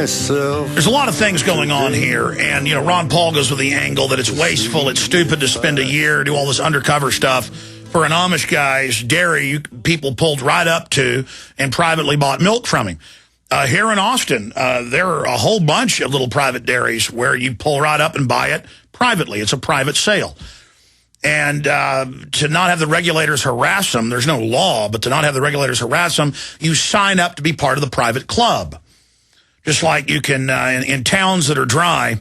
myself. There's a lot of things going on here, and, you know, Ron Paul goes with the angle that it's wasteful, it's stupid to spend a year, do all this undercover stuff for an Amish guy's dairy people pulled right up to and privately bought milk from him. Here in Austin, there are a whole bunch of little private dairies where you pull right up and buy it privately. It's a private sale. And to not have the regulators harass them, there's no law, but to not have the regulators harass them, you sign up to be part of the private club. Just like you can, in towns that are dry,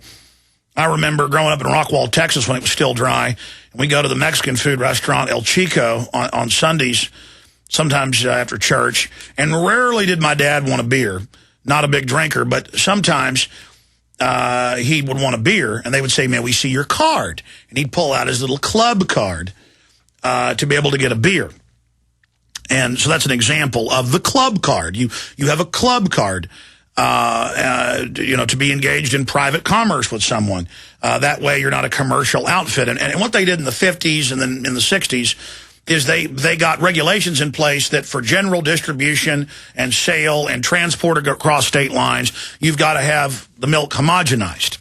I remember growing up in Rockwall, Texas, when it was still dry, and we go to the Mexican food restaurant El Chico on Sundays, sometimes after church, and rarely did my dad want a beer. Not a big drinker, but sometimes he would want a beer, and they would say, "Man, we see your card." And he'd pull out his little club card to be able to get a beer. And so that's an example of the club card. You have a club card, you know, to be engaged in private commerce with someone. That way you're not a commercial outfit. And what they did in the 50s and then in the 60s is they got regulations in place that for general distribution and sale and transport across state lines, you've got to have the milk homogenized.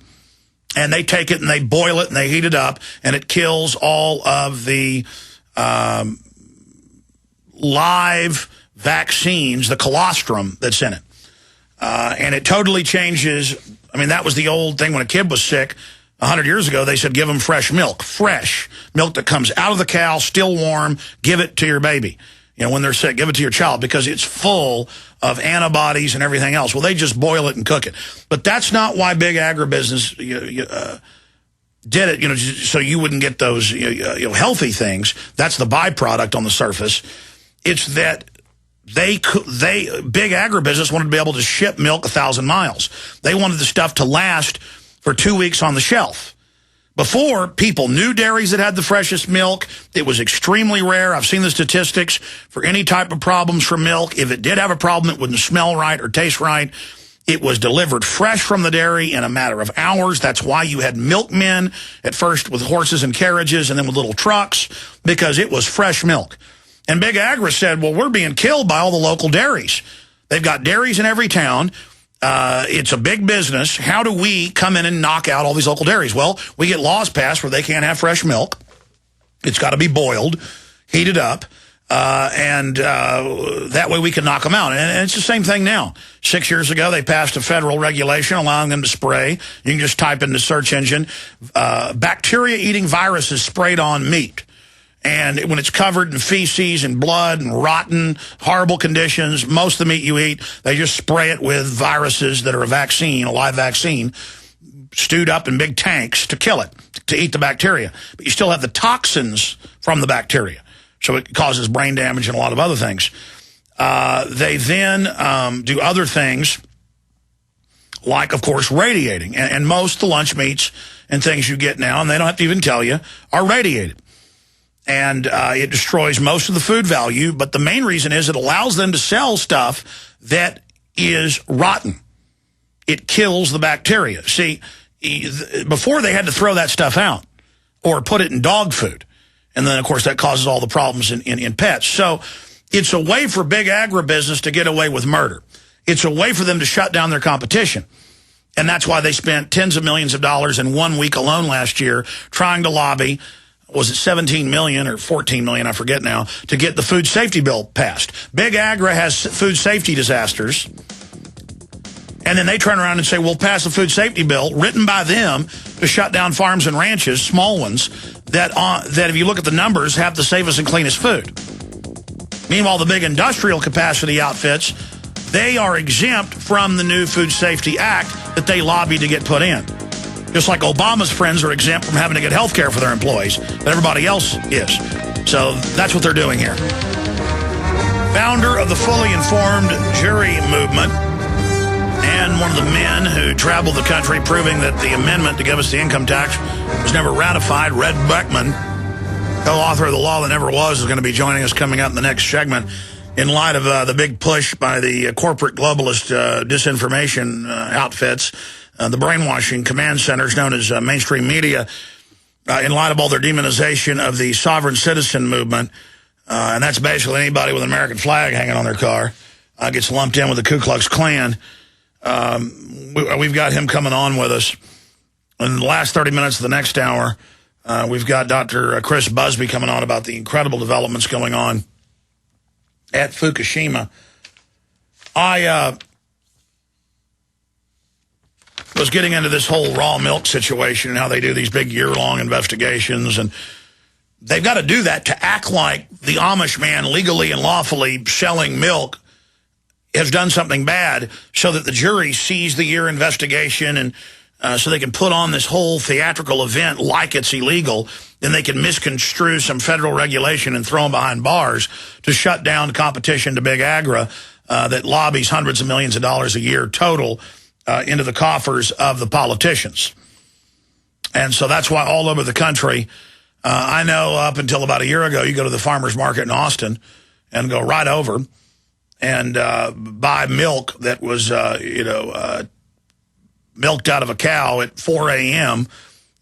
And they take it and they boil it and they heat it up, and it kills all of the live vaccines, the colostrum that's in it. And it totally changes. I mean, that was the old thing when a kid was sick. 100 years ago, they said, give them fresh milk. Fresh milk that comes out of the cow, still warm, give it to your baby. You know, when they're sick, give it to your child because it's full of antibodies and everything else. Well, they just boil it and cook it. But that's not why big agribusiness did it, you know, so you wouldn't get those healthy things. That's the byproduct on the surface. It's that big agribusiness wanted to be able to ship milk 1,000 miles. They wanted the stuff to last for 2 weeks on the shelf. Before, people knew dairies that had the freshest milk. It was extremely rare. I've seen the statistics for any type of problems for milk. If it did have a problem, it wouldn't smell right or taste right. It was delivered fresh from the dairy in a matter of hours. That's why you had milkmen at first with horses and carriages and then with little trucks, because it was fresh milk. And Big Agri said, well, we're being killed by all the local dairies. They've got dairies in every town. It's a big business. How do we come in and knock out all these local dairies? Well, we get laws passed where they can't have fresh milk. It's got to be boiled, heated up, and that way we can knock them out. And it's the same thing now. 6 years ago, they passed a federal regulation allowing them to spray. You can just type in the search engine, bacteria-eating viruses sprayed on meat. And when it's covered in feces and blood and rotten, horrible conditions, most of the meat you eat, they just spray it with viruses that are a vaccine, a live vaccine, stewed up in big tanks to kill it, to eat the bacteria. But you still have the toxins from the bacteria. So it causes brain damage and a lot of other things. They then do other things like, of course, radiating. And most of the lunch meats and things you get now, and they don't have to even tell you, are radiated. And it destroys most of the food value, but the main reason is it allows them to sell stuff that is rotten. It kills the bacteria. See, before they had to throw that stuff out or put it in dog food. And then, of course, that causes all the problems in pets. So it's a way for big agribusiness to get away with murder. It's a way for them to shut down their competition. And that's why they spent tens of millions of dollars in 1 week alone last year trying to lobby, was it 17 million or 14 million, I forget now, to get the food safety bill passed. Big Agri has food safety disasters. And then they turn around and say, we'll pass a food safety bill written by them to shut down farms and ranches, small ones, that if you look at the numbers, have the safest and cleanest food. Meanwhile, the big industrial capacity outfits, they are exempt from the new Food Safety Act that they lobbied to get put in. Just like Obama's friends are exempt from having to get health care for their employees, but everybody else is. So that's what they're doing here. Founder of the Fully Informed Jury Movement and one of the men who traveled the country proving that the amendment to give us the income tax was never ratified, Red Beckman, co-author of The Law That Never Was, is going to be joining us coming up in the next segment in light of the big push by the corporate globalist disinformation outfits, the brainwashing command centers known as mainstream media, in light of all their demonization of the sovereign citizen movement. And that's basically anybody with an American flag hanging on their car gets lumped in with the Ku Klux Klan. We've got him coming on with us. In the last 30 minutes of the next hour, we've got Dr. Chris Busby coming on about the incredible developments going on at Fukushima. I was getting into this whole raw milk situation and how they do these big year-long investigations, and they've got to do that to act like the Amish man legally and lawfully selling milk has done something bad, so that the jury sees the year investigation, and so they can put on this whole theatrical event like it's illegal. Then they can misconstrue some federal regulation and throw them behind bars to shut down competition to Big Agra that lobbies hundreds of millions of dollars a year total into the coffers of the politicians. And so that's why all over the country, I know up until about a year ago, you go to the farmer's market in Austin and go right over and buy milk that was, milked out of a cow at 4 a.m.,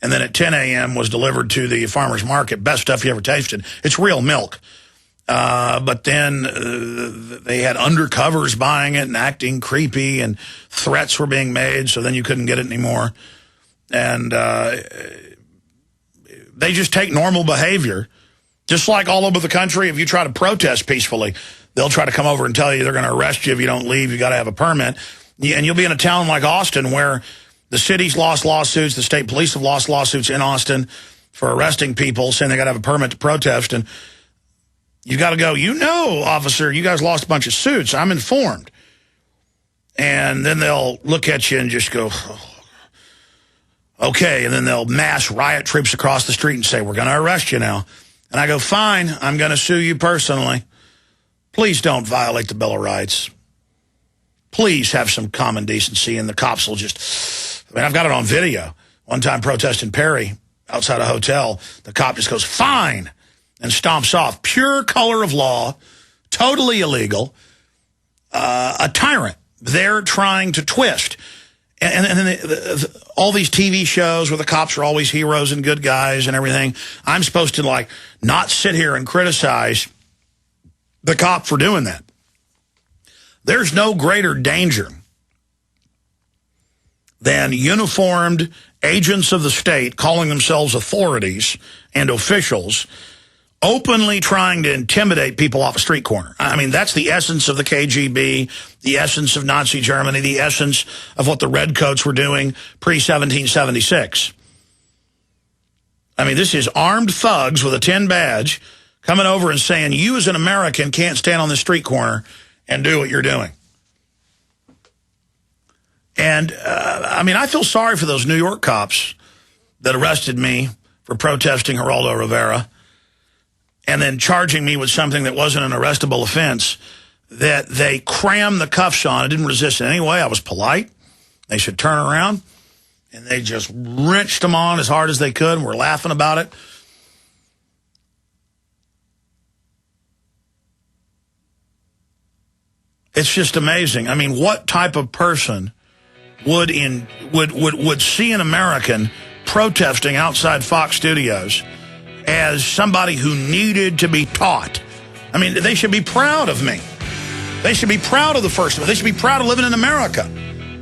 and then at 10 a.m. was delivered to the farmer's market. Best stuff you ever tasted. It's real milk. But then they had undercovers buying it and acting creepy, and threats were being made, so then you couldn't get it anymore. And they just take normal behavior. Just like all over the country, if you try to protest peacefully, they'll try to come over and tell you they're going to arrest you if you don't leave. You got to have a permit. And you'll be in a town like Austin where the city's lost lawsuits, the state police have lost lawsuits in Austin for arresting people, saying they got to have a permit to protest. And you got to go, officer, you guys lost a bunch of suits. I'm informed. And then they'll look at you and just go, oh, okay. And then they'll mass riot troops across the street and say, we're going to arrest you now. And I go, fine, I'm going to sue you personally. Please don't violate the Bill of Rights. Please have some common decency, and the cops will just, I've got it on video. One time protesting Perry outside a hotel, the cop just goes, fine, and stomps off. Pure color of law, totally illegal, a tyrant. They're trying to twist. And then all these TV shows where the cops are always heroes and good guys and everything, I'm supposed to, not sit here and criticize the cop for doing that. There's no greater danger than uniformed agents of the state calling themselves authorities and officials openly trying to intimidate people off a street corner. I mean, that's the essence of the KGB, the essence of Nazi Germany, the essence of what the Redcoats were doing pre-1776. I mean, this is armed thugs with a tin badge coming over and saying, you as an American can't stand on the street corner and do what you're doing. And, I feel sorry for those New York cops that arrested me for protesting Geraldo Rivera and then charging me with something that wasn't an arrestable offense, that they crammed the cuffs on. I didn't resist in any way. I was polite. They should turn around. And they just wrenched them on as hard as they could, and we're laughing about it. It's just amazing. I mean, what type of person would see an American protesting outside Fox Studios as somebody who needed to be taught? I mean, they should be proud of me. They should be proud of the First Amendment. They should be proud of living in America.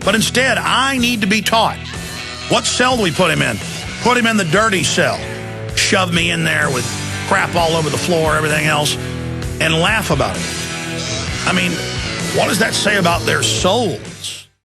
But instead, I need to be taught. What cell do we put him in? Put him in the dirty cell. Shove me in there with crap all over the floor, everything else, and laugh about it. I mean, what does that say about their souls?